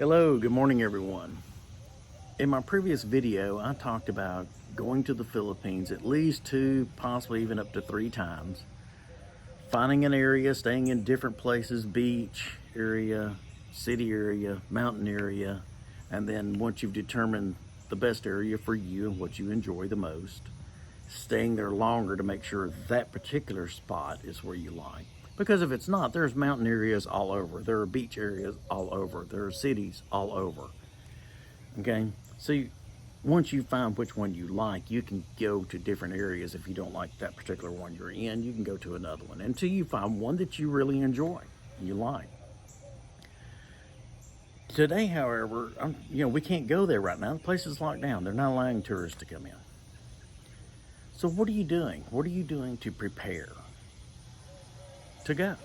Hello, good morning everyone. In my previous video, I talked about going to the Philippines at least 2, possibly even up to 3 times. Finding an area, staying in different places, beach area, city area, mountain area, and then once you've determined the best area for you and what you enjoy the most, staying there longer to make sure that particular spot is where you like. Because if it's not, there's mountain areas all over. There are beach areas all over. There are cities all over. Okay? So once you find which one you like, you can go to different areas. If you don't like that particular one you're in, you can go to another one until you find one that you really enjoy and you like. Today, however, we can't go there right now. The place is locked down. They're not allowing tourists to come in. So what are you doing? What are you doing to prepare to go?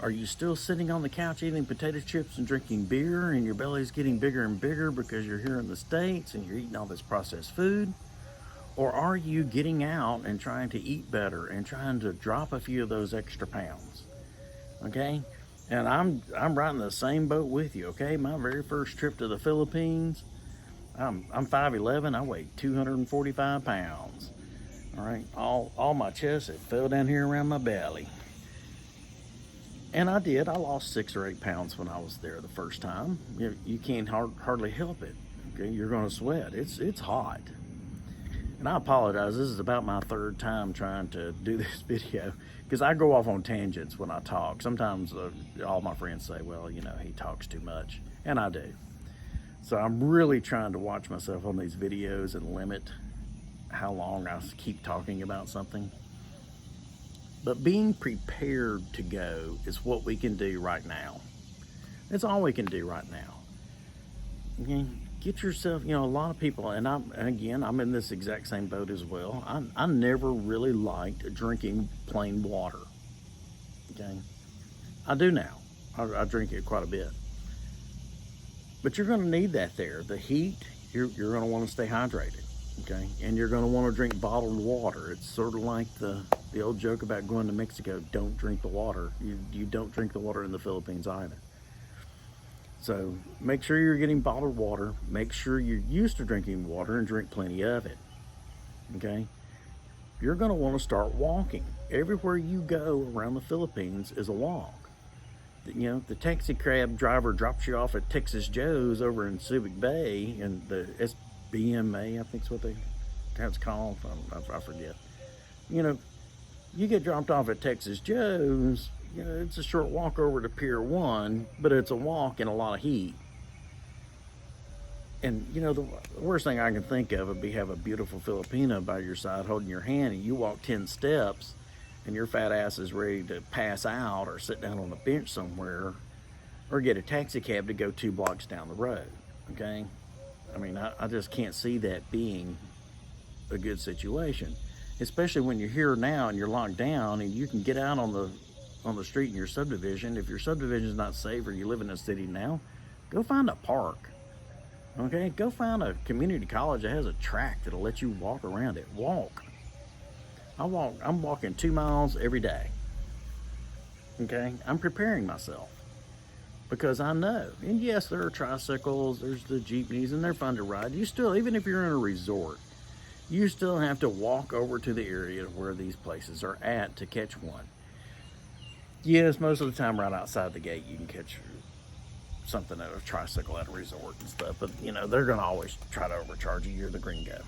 Are you still sitting on the couch eating potato chips and drinking beer and your belly's getting bigger and bigger because you're here in the States and you're eating all this processed food? Or are you getting out and trying to eat better and trying to drop a few of those extra pounds? Okay? And I'm right in the same boat with you, okay? My very first trip to the Philippines, I'm 5'11", I weighed 245 pounds. All right, all my chest, it fell down here around my belly. And I lost 6 or 8 pounds when I was there the first time. You can't hardly help it. Okay, you're gonna sweat, it's hot. And I apologize, this is about my 3rd time trying to do this video because I go off on tangents when I talk. Sometimes all my friends say, well, he talks too much, and I do. So I'm really trying to watch myself on these videos and limit how long I keep talking about something. But being prepared to go is what we can do right now. It's all we can do right now. Okay? Get yourself, a lot of people, and I'm in this exact same boat as well. I never really liked drinking plain water. Okay? I do now. I drink it quite a bit. But you're going to need that there. The heat, you're going to want to stay hydrated. Okay, and you're going to want to drink bottled water. It's sort of like the old joke about going to Mexico. Don't drink the water. You don't drink the water in the Philippines either. So make sure you're getting bottled water. Make sure you're used to drinking water and drink plenty of it. Okay, you're going to want to start walking. Everywhere you go around the Philippines is a walk. The taxi cab driver drops you off at Texas Joe's over in Subic Bay, and the BMA, I think is what it's called. I forget. You get dropped off at Texas Joe's, it's a short walk over to Pier 1, but it's a walk in a lot of heat. And, the worst thing I can think of would be have a beautiful Filipina by your side holding your hand, and you walk 10 steps, and your fat ass is ready to pass out or sit down on a bench somewhere or get a taxi cab to go 2 blocks down the road, okay? I just can't see that being a good situation, especially when you're here now and you're locked down and you can get out on the street in your subdivision. If your subdivision is not safe or you live in a city now, go find a park, okay? Go find a community college that has a track that'll let you walk around it. Walk. I'm walking 2 miles every day, okay? I'm preparing myself. Because I know, and yes, there are tricycles, there's the jeepneys, and they're fun to ride. You still, even if you're in a resort, you still have to walk over to the area where these places are at to catch one. Yes, most of the time right outside the gate you can catch something at a tricycle at a resort and stuff, but they're gonna always try to overcharge you. You're the gringo.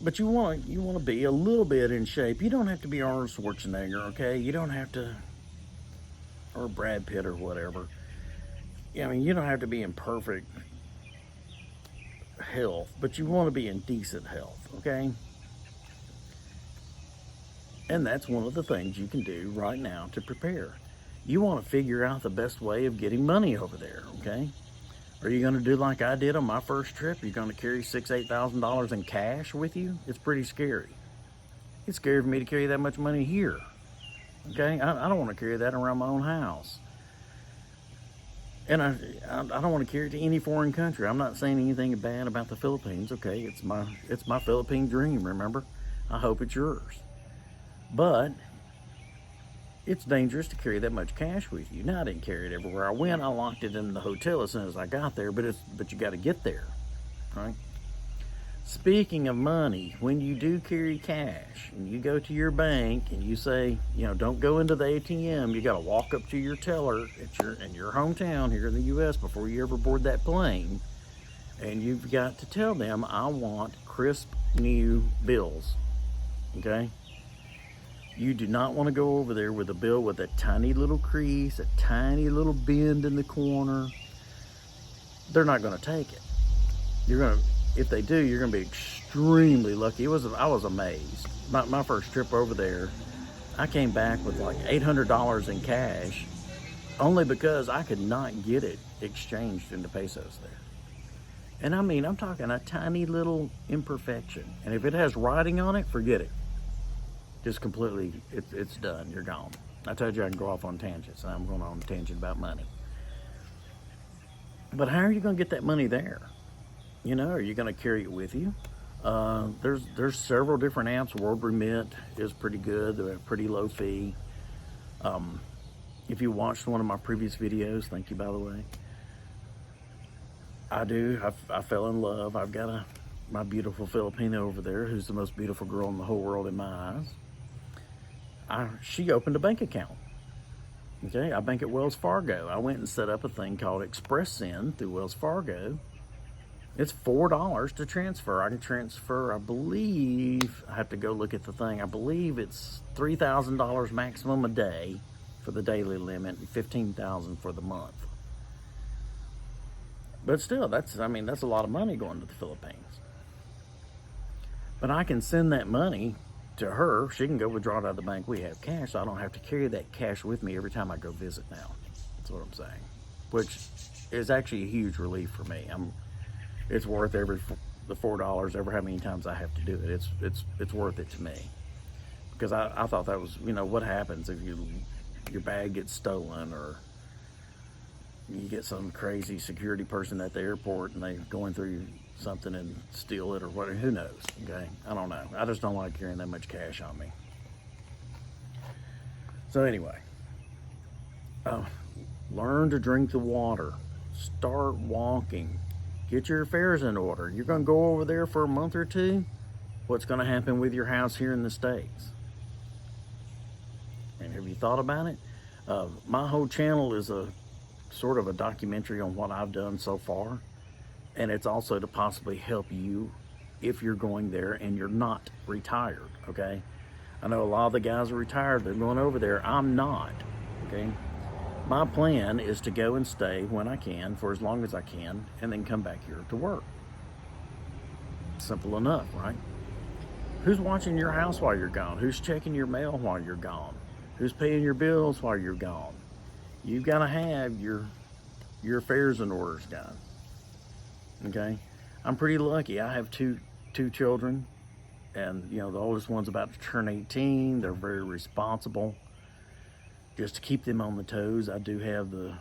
But you want to be a little bit in shape. You don't have to be Arnold Schwarzenegger, okay? You don't have to, or Brad Pitt or whatever. You don't have to be in perfect health, but you want to be in decent health, okay? And that's one of the things you can do right now to prepare. You want to figure out the best way of getting money over there, okay? Are you going to do like I did on my first trip? You're going to carry $6,000, $8,000 in cash with you? It's pretty scary. It's scary for me to carry that much money here. Okay, I don't want to carry that around my own house. And I don't want to carry it to any foreign country. I'm not saying anything bad about the Philippines. Okay, it's my Philippine dream, remember? I hope it's yours. But it's dangerous to carry that much cash with you. Now, I didn't carry it everywhere I went. I locked it in the hotel as soon as I got there, but you got to get there, right? Speaking of money, when you do carry cash and you go to your bank and you say, don't go into the ATM, you got to walk up to your teller in your hometown here in the U.S. before you ever board that plane, and you've got to tell them, I want crisp new bills, okay? You do not want to go over there with a bill with a tiny little crease, a tiny little bend in the corner. They're not going to take it. If they do, you're going to be extremely lucky. I was amazed. My first trip over there, I came back with like $800 in cash, only because I could not get it exchanged into pesos there. And I mean, I'm talking a tiny little imperfection. And if it has writing on it, forget it. Just completely, it's done. You're gone. I told you I can go off on tangents, and I'm going on a tangent about money. But how are you going to get that money there? Are you going to carry it with you? There's several different apps. World Remit is pretty good. They're at a pretty low fee. If you watched one of my previous videos, thank you, by the way. I fell in love. I've got my beautiful Filipino over there, who's the most beautiful girl in the whole world in my eyes. She opened a bank account. Okay, I bank at Wells Fargo. I went and set up a thing called Express Send through Wells Fargo. It's $4 to transfer. I can transfer, I believe, I have to go look at the thing. I believe it's $3,000 maximum a day for the daily limit and $15,000 for the month. But still, that's a lot of money going to the Philippines. But I can send that money to her. She can go withdraw it out of the bank. We have cash, so I don't have to carry that cash with me every time I go visit now. That's what I'm saying. Which is actually a huge relief for me. It's worth the $4 ever how many times I have to do it. It's worth it to me. Because I thought that was, what happens if your bag gets stolen, or you get some crazy security person at the airport and they're going through something and steal it or whatever. Who knows? Okay, I don't know. I just don't like carrying that much cash on me. So anyway, learn to drink the water. Start walking. Get your affairs in order. You're going to go over there for a month or two. What's going to happen with your house here in the States? And have you thought about it? My whole channel is a sort of a documentary on what I've done so far. And it's also to possibly help you if you're going there and you're not retired, okay? I know a lot of the guys are retired. They're going over there. I'm not, okay? My plan is to go and stay when I can for as long as I can and then come back here to work. Simple enough, right? Who's watching your house while you're gone? Who's checking your mail while you're gone? Who's paying your bills while you're gone? You've got to have your affairs and orders done. Okay? I'm pretty lucky. I have two children, and the oldest one's about to turn 18. They're very responsible. Just to keep them on the toes, I do have the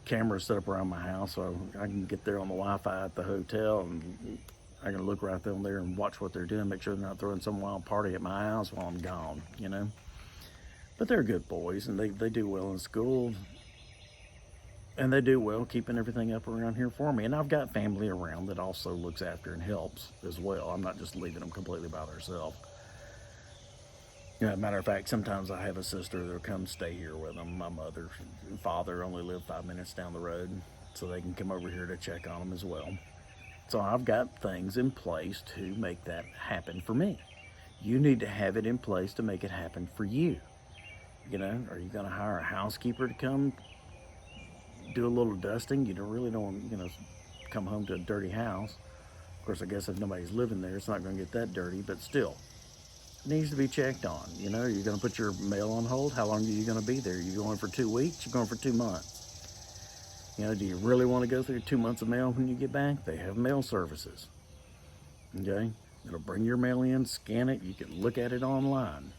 cameras set up around my house, so I can get there on the Wi-Fi at the hotel, and I can look right down there and watch what they're doing, make sure they're not throwing some wild party at my house while I'm gone, But they're good boys, and they do well in school, and they do well keeping everything up around here for me. And I've got family around that also looks after and helps as well. I'm not just leaving them completely by themselves. Matter of fact, sometimes I have a sister that'll come stay here with them. My mother and father only live 5 minutes down the road, so they can come over here to check on them as well. So I've got things in place to make that happen for me. You need to have it in place to make it happen for you. Are you going to hire a housekeeper to come do a little dusting? You don't want, come home to a dirty house. Of course, I guess if nobody's living there, it's not going to get that dirty, but still. Needs to be checked on. Are you going to put your mail on hold? How long are you going to be there? You going for 2 weeks? You're going for 2 months? Do you really want to go through 2 months of mail when you get back? They have mail services. Okay? It'll bring your mail in, scan it, you can look at it online.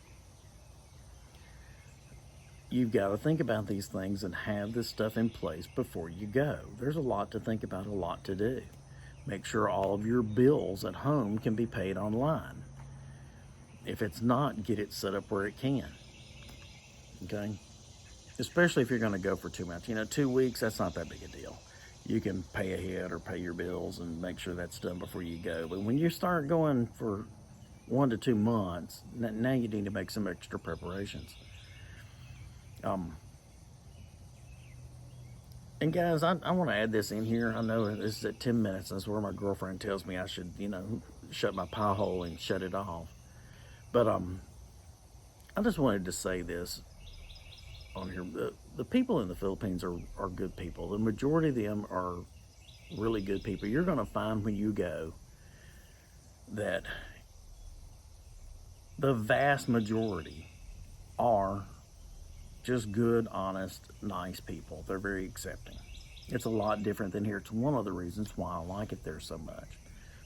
You've got to think about these things and have this stuff in place before you go. There's a lot to think about, a lot to do. Make sure all of your bills at home can be paid online. If it's not, get it set up where it can. okay? Especially if you're going to go for 2 months. 2 weeks, that's not that big a deal. You can pay ahead or pay your bills and make sure that's done before you go. But when you start going for 1 to 2 months, now you need to make some extra preparations. And guys, I want to add this in here. I know this is at 10 minutes. That's where my girlfriend tells me I should, shut my pie hole and shut it off. But I just wanted to say this on here. The people in the Philippines are good people. The majority of them are really good people. You're going to find when you go that the vast majority are just good, honest, nice people. They're very accepting. It's a lot different than here. It's one of the reasons why I like it there so much.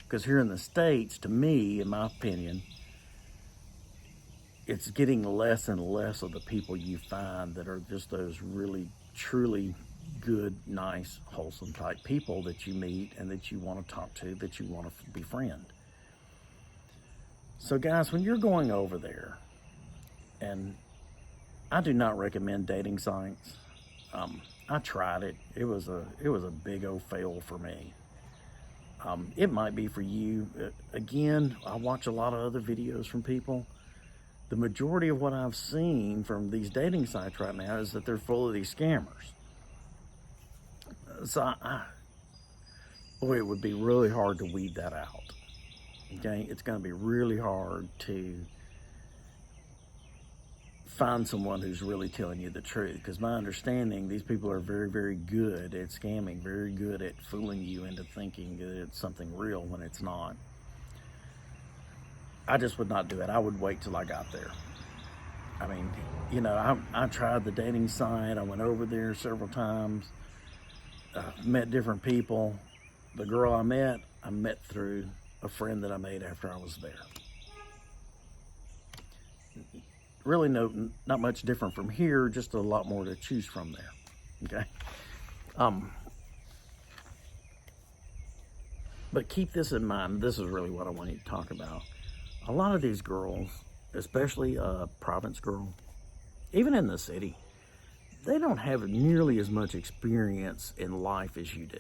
Because here in the States, to me, in my opinion, it's getting less and less of the people you find that are just those really, truly good, nice, wholesome type people that you meet and that you want to talk to, that you want to befriend. So guys, when you're going over there, and I do not recommend dating sites. I tried it. It was a big old fail for me. It might be for you. Again, I watch a lot of other videos from people. The majority of what I've seen from these dating sites right now is that they're full of these scammers. So, boy, it would be really hard to weed that out. Okay, it's going to be really hard to find someone who's really telling you the truth, because my understanding, these people are very, very good at scamming, very good at fooling you into thinking that it's something real when it's not. I just would not do it. I would wait till I got there. I mean, I tried the dating site. I went over there several times, met different people. The girl I met through a friend that I made after I was there. Really not much different from here, just a lot more to choose from there, okay? But keep this in mind. This is really what I want you to talk about. A lot of these girls, especially a province girl, even in the city, they don't have nearly as much experience in life as you do.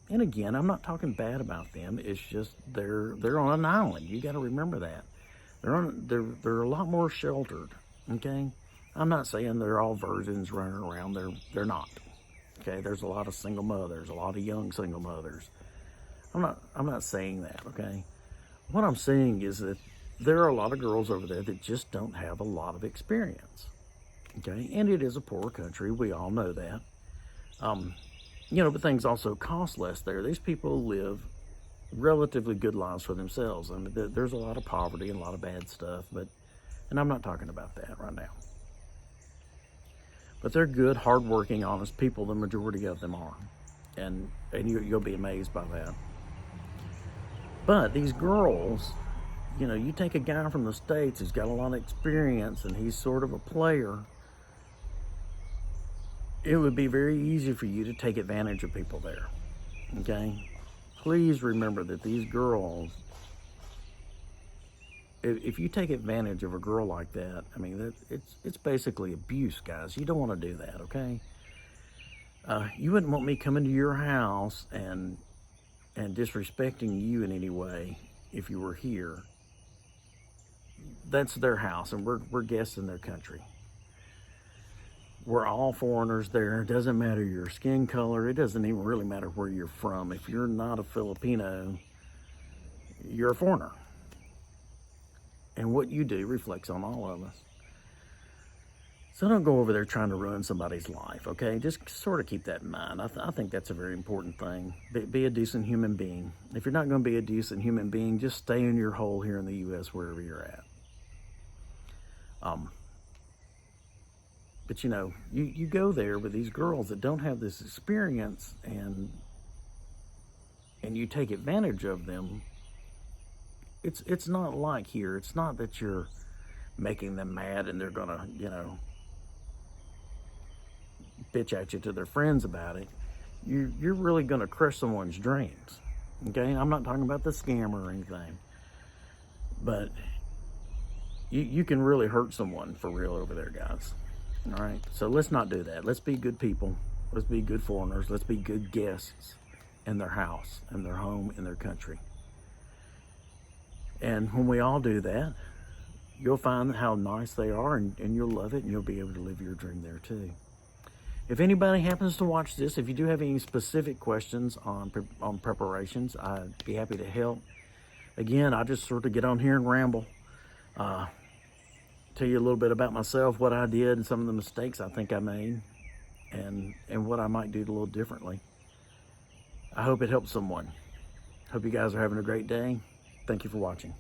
And again, I'm not talking bad about them. It's just they're on an island. You got to remember that. They're a lot more sheltered, okay? I'm not saying they're all virgins running around. They're not. Okay, there's a lot of single mothers, a lot of young single mothers. I'm not saying that, okay? What I'm saying is that there are a lot of girls over there that just don't have a lot of experience. Okay, and it is a poor country. We all know that. But things also cost less there. These people live relatively good lives for themselves. I mean, there's a lot of poverty and a lot of bad stuff, and I'm not talking about that right now. But they're good, hardworking, honest people. The majority of them are, and you'll be amazed by that. But these girls, you take a guy from the States who's got a lot of experience and he's sort of a player. It would be very easy for you to take advantage of people there, okay? Please remember that these girls, if you take advantage of a girl like that, I mean, it's basically abuse, guys. You don't want to do that, okay? You wouldn't want me coming to your house and disrespecting you in any way if you were here. That's their house, and we're guests in their country. We're all foreigners there. It doesn't matter your skin color. It doesn't even really matter where you're from. If you're not a Filipino, you're a foreigner. And what you do reflects on all of us. So don't go over there trying to ruin somebody's life, okay? Just sort of keep that in mind. I think that's a very important thing. Be a decent human being. If you're not going to be a decent human being, just stay in your hole here in the U.S. wherever you're at. But you go there with these girls that don't have this experience, and you take advantage of them. It's not like here. It's not that you're making them mad and they're gonna, bitch at you to their friends about it. You're really gonna crush someone's dreams. Okay? I'm not talking about the scammer or anything. But you can really hurt someone for real over there, guys. All right, so let's not do that. Let's be good people. Let's be good foreigners. Let's be good guests in their house, in their home, in their country. And when we all do that, you'll find how nice they are, and you'll love it, and you'll be able to live your dream there too. If anybody happens to watch this, if you do have any specific questions on preparations, I'd be happy to help. Again, I just sort of get on here and ramble. Tell you a little bit about myself, what I did, and some of the mistakes I think I made, and what I might do a little differently. I hope it helps someone. Hope you guys are having a great day. Thank you for watching.